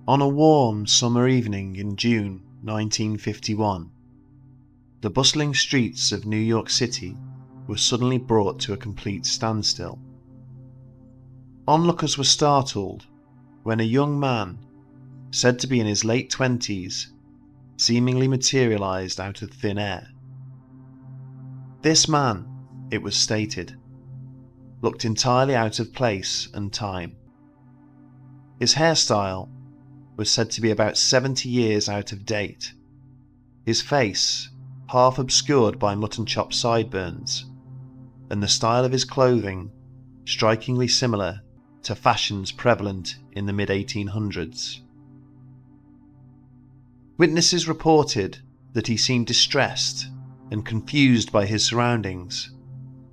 On a warm summer evening in June 1951, the bustling streets of New York City were suddenly brought to a complete standstill. Onlookers were startled when a young man, said to be in his late 20s, seemingly materialized out of thin air. This man, it was stated, looked entirely out of place and time. His hairstyle was said to be about 70 years out of date, his face half obscured by mutton chop sideburns, and the style of his clothing strikingly similar to fashions prevalent in the mid-1800s. Witnesses reported that he seemed distressed and confused by his surroundings,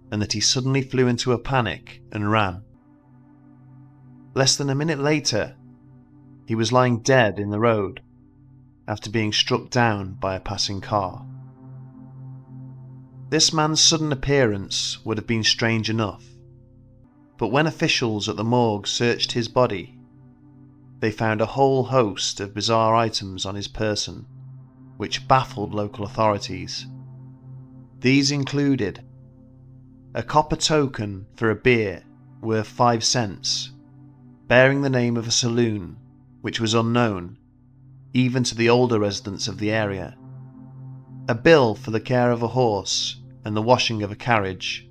and that he suddenly flew into a panic and ran. Less than a minute later, he was lying dead in the road after being struck down by a passing car. This man's sudden appearance would have been strange enough, but when officials at the morgue searched his body, they found a whole host of bizarre items on his person, which baffled local authorities. These included a copper token for a beer worth 5 cents, bearing the name of a saloon which was unknown even to the older residents of the area, a bill for the care of a horse and the washing of a carriage,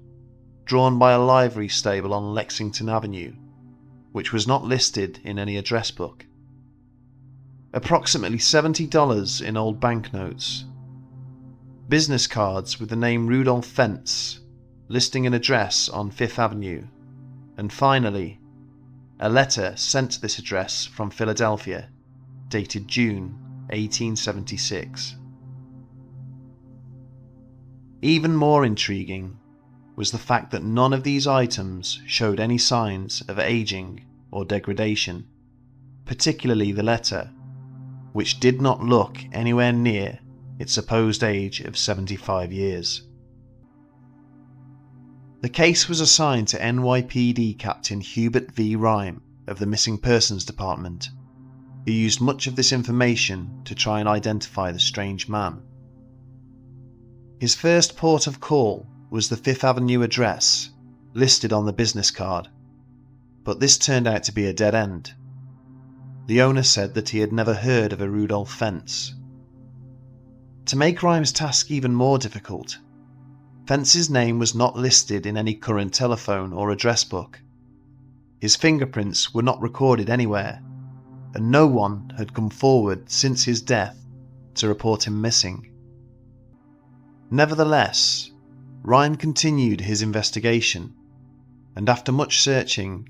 drawn by a livery stable on Lexington Avenue, which was not listed in any address book, approximately $70 in old banknotes, business cards with the name Rudolph Fentz, listing an address on Fifth Avenue, and finally, a letter sent to this address from Philadelphia, dated June 1876. Even more intriguing was the fact that none of these items showed any signs of aging or degradation, particularly the letter, which did not look anywhere near its supposed age of 75 years. The case was assigned to NYPD Captain Hubert V. Rime of the Missing Persons Department, who used much of this information to try and identify the strange man. His first port of call was the Fifth Avenue address listed on the business card, but this turned out to be a dead end. The owner said that he had never heard of a Rudolph Fentz. To make Rime's task even more difficult, Fentz's name was not listed in any current telephone or address book. His fingerprints were not recorded anywhere, and no one had come forward since his death to report him missing. Nevertheless, Rime continued his investigation, and after much searching,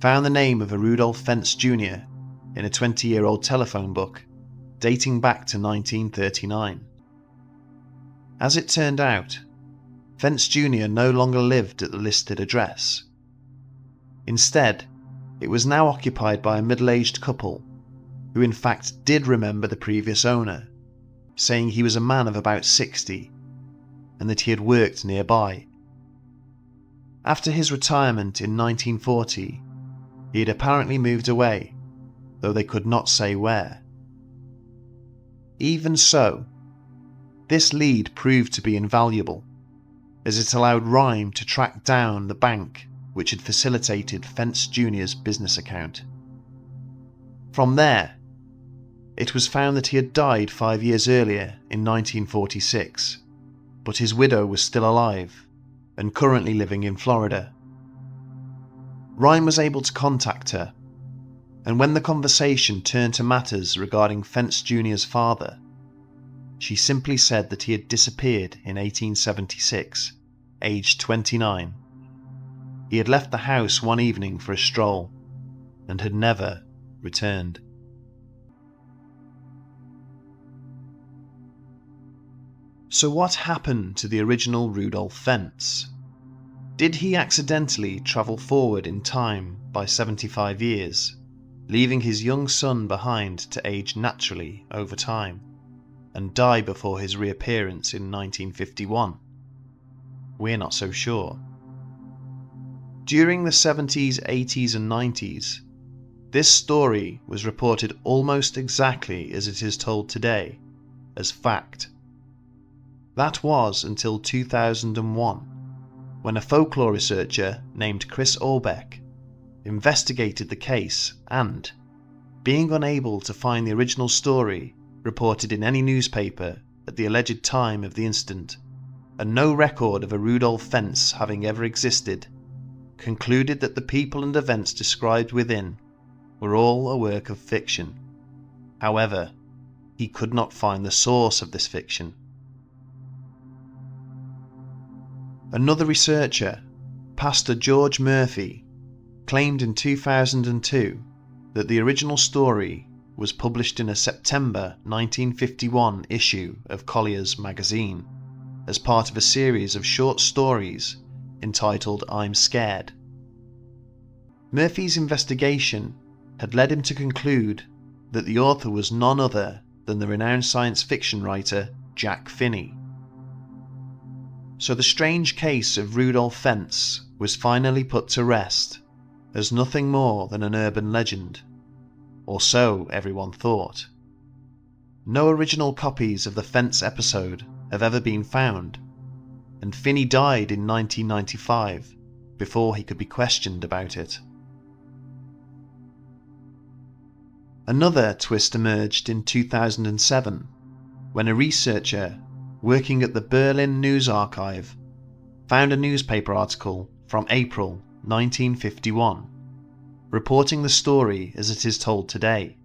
found the name of a Rudolph Fentz Jr. in a 20-year-old telephone book dating back to 1939. As it turned out, Fentz Jr. no longer lived at the listed address. Instead, it was now occupied by a middle-aged couple who in fact did remember the previous owner, saying he was a man of about 60 and that he had worked nearby. After his retirement in 1940, he had apparently moved away, though they could not say where. Even so, this lead proved to be invaluable, as it allowed Rime to track down the bank which had facilitated Fentz Jr.'s business account. From there, it was found that he had died 5 years earlier in 1946, but his widow was still alive and currently living in Florida. Rime was able to contact her, and when the conversation turned to matters regarding Fentz Jr.'s father, she simply said that he had disappeared in 1876, aged 29. He had left the house one evening for a stroll and had never returned. So what happened to the original Rudolph Fentz? Did he accidentally travel forward in time by 75 years, leaving his young son behind to age naturally over time, and die before his reappearance in 1951? We're not so sure. During the 70s, 80s and 90s, This story was reported almost exactly as it is told today, as fact. That was until 2001, when a folklore researcher named Chris Orbeck investigated the case and, being unable to find the original story reported in any newspaper at the alleged time of the incident, and no record of a Rudolph fence having ever existed, concluded that the people and events described within were all a work of fiction. However, he could not find the source of this fiction. Another researcher, Pastor George Murphy, claimed in 2002 that the original story was published in a September 1951 issue of Collier's magazine as part of a series of short stories entitled I'm Scared. Murphy's investigation had led him to conclude that the author was none other than the renowned science fiction writer Jack Finney. So the strange case of Rudolph Fence was finally put to rest as nothing more than an urban legend, or so everyone thought. No original copies of the Fence episode have ever been found, and Finney died in 1995 before he could be questioned about it. Another twist emerged in 2007 when a researcher working at the Berlin News Archive found a newspaper article from April 1951 reporting the story as it is told today.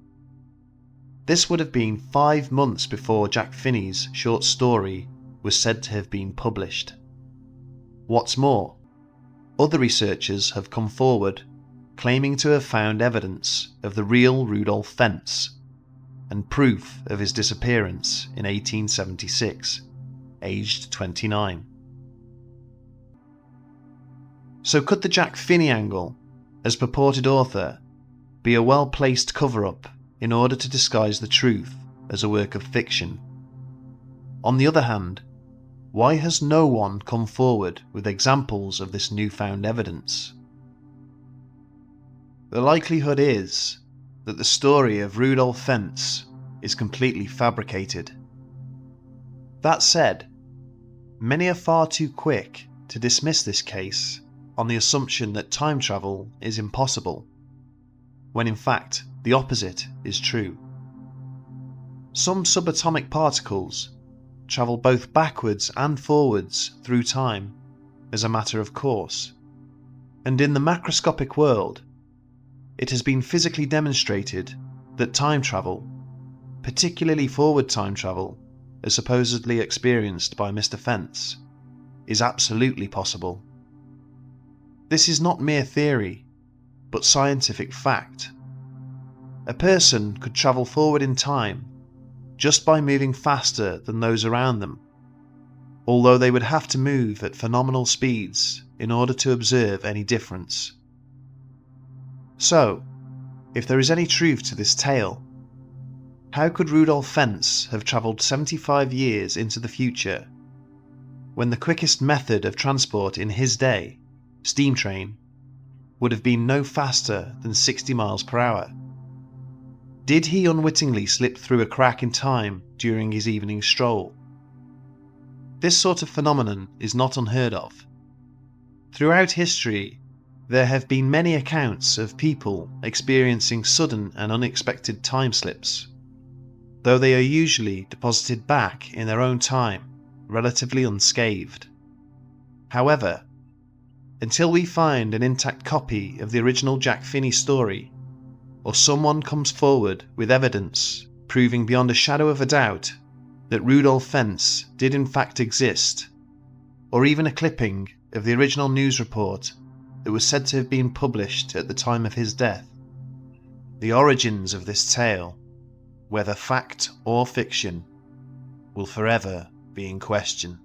This would have been 5 months before Jack Finney's short story was said to have been published. What's more, other researchers have come forward claiming to have found evidence of the real Rudolph Fence and proof of his disappearance in 1876, aged 29. So could the Jack Finney angle, as purported author, be a well-placed cover-up in order to disguise the truth as a work of fiction? On the other hand, why has no one come forward with examples of this newfound evidence? The likelihood is that the story of Rudolph Fence is completely fabricated. That said, many are far too quick to dismiss this case on the assumption that time travel is impossible, when in fact the opposite is true. Some subatomic particles travel both backwards and forwards through time as a matter of course, and in the macroscopic world, it has been physically demonstrated that time travel, particularly forward time travel, as supposedly experienced by Mr. Fence, is absolutely possible. This is not mere theory, but scientific fact. A person could travel forward in time just by moving faster than those around them, although they would have to move at phenomenal speeds in order to observe any difference. So, if there is any truth to this tale, how could Rudolph Fence have travelled 75 years into the future, when the quickest method of transport in his day, steam train, would have been no faster than 60 miles per hour? Did he unwittingly slip through a crack in time during his evening stroll? This sort of phenomenon is not unheard of. Throughout history, there have been many accounts of people experiencing sudden and unexpected time slips, though they are usually deposited back in their own time, relatively unscathed. However, until we find an intact copy of the original Jack Finney story, or someone comes forward with evidence proving beyond a shadow of a doubt that Rudolph Fence did in fact exist, or even a clipping of the original news report that was said to have been published at the time of his death, the origins of this tale, whether fact or fiction, will forever be in question.